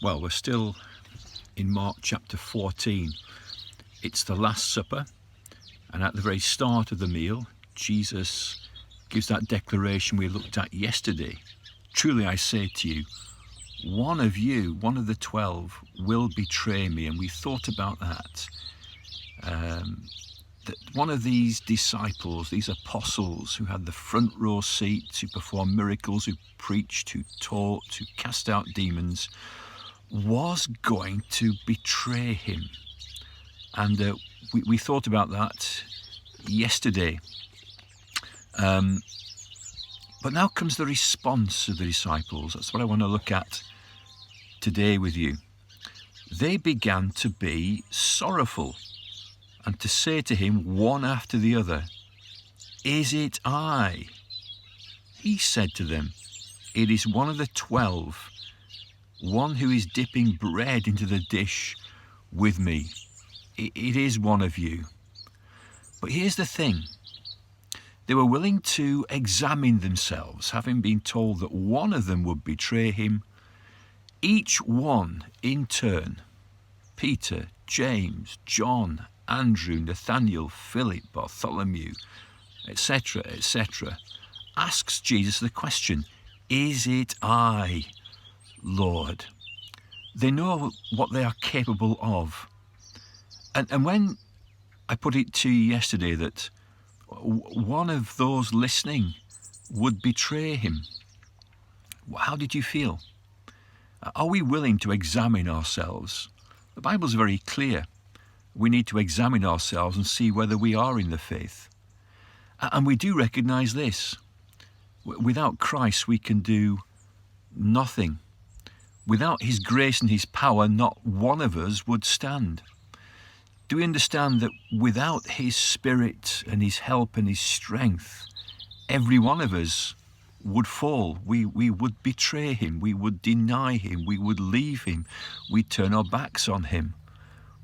Well, we're still in Mark chapter 14. It's the Last Supper, and at the very start of the meal, Jesus gives that declaration we looked at yesterday. Truly I say to you, one of the 12, will betray me. And we thought about that. That one of these disciples, these apostles who had the front row seats, who performed miracles, who preached, who taught, who cast out demons, was going to betray him. And we thought about that yesterday. But now comes the response of the disciples. That's what I want to look at today with you. They began to be sorrowful and to say to him one after the other, "Is it I?" He said to them, "It is one of the 12, one who is dipping bread into the dish with me. It is one of you." But here's the thing. They were willing to examine themselves, having been told that one of them would betray him. Each one in turn, Peter, James, John, Andrew, Nathaniel, Philip, Bartholomew, etc., asks Jesus the question, "Is it I, Lord?" They know what they are capable of. And when I put it to you yesterday that one of those listening would betray him, how did you feel? Are we willing to examine ourselves? The Bible's very clear. We need to examine ourselves and see whether we are in the faith. And we do recognize this. Without Christ, we can do nothing. Without his grace and his power, not one of us would stand. Do we understand that without his Spirit and his help and his strength, every one of us would fall? We would betray him. We would deny him. We would leave him. We'd turn our backs on him.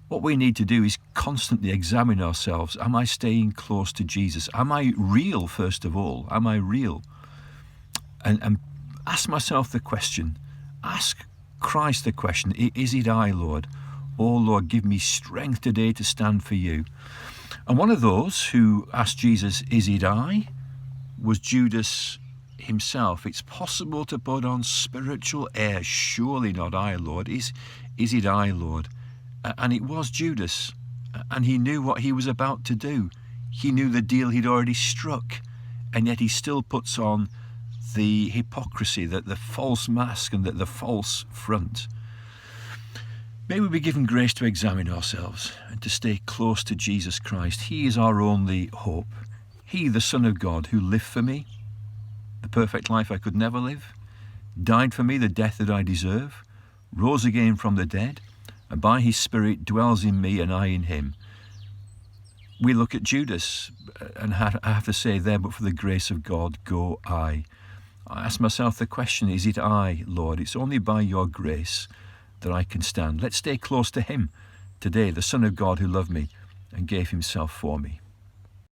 What we need to do is constantly examine ourselves. Am I staying close to Jesus? Am I real, first of all? Am I real? And ask myself the question. Ask Christ the question, "Is it I, Lord? Oh, Lord, give me strength today to stand for you." And one of those who asked Jesus, "Is it I?" was Judas himself. It's possible to put on spiritual airs. "Surely not I, Lord. Is it I, Lord?" And it was Judas, and he knew what he was about to do. He knew the deal he'd already struck, and yet he still puts on the hypocrisy, the false mask and the false front. May we be given grace to examine ourselves and to stay close to Jesus Christ. He is our only hope. He, the Son of God, who lived for me, the perfect life I could never live, died for me the death that I deserve, rose again from the dead, and by his Spirit dwells in me and I in him. We look at Judas, and I have to say there, but for the grace of God, go I. I ask myself the question, "Is it I, Lord?" It's only by your grace that I can stand. Let's stay close to him today, the Son of God who loved me and gave himself for me.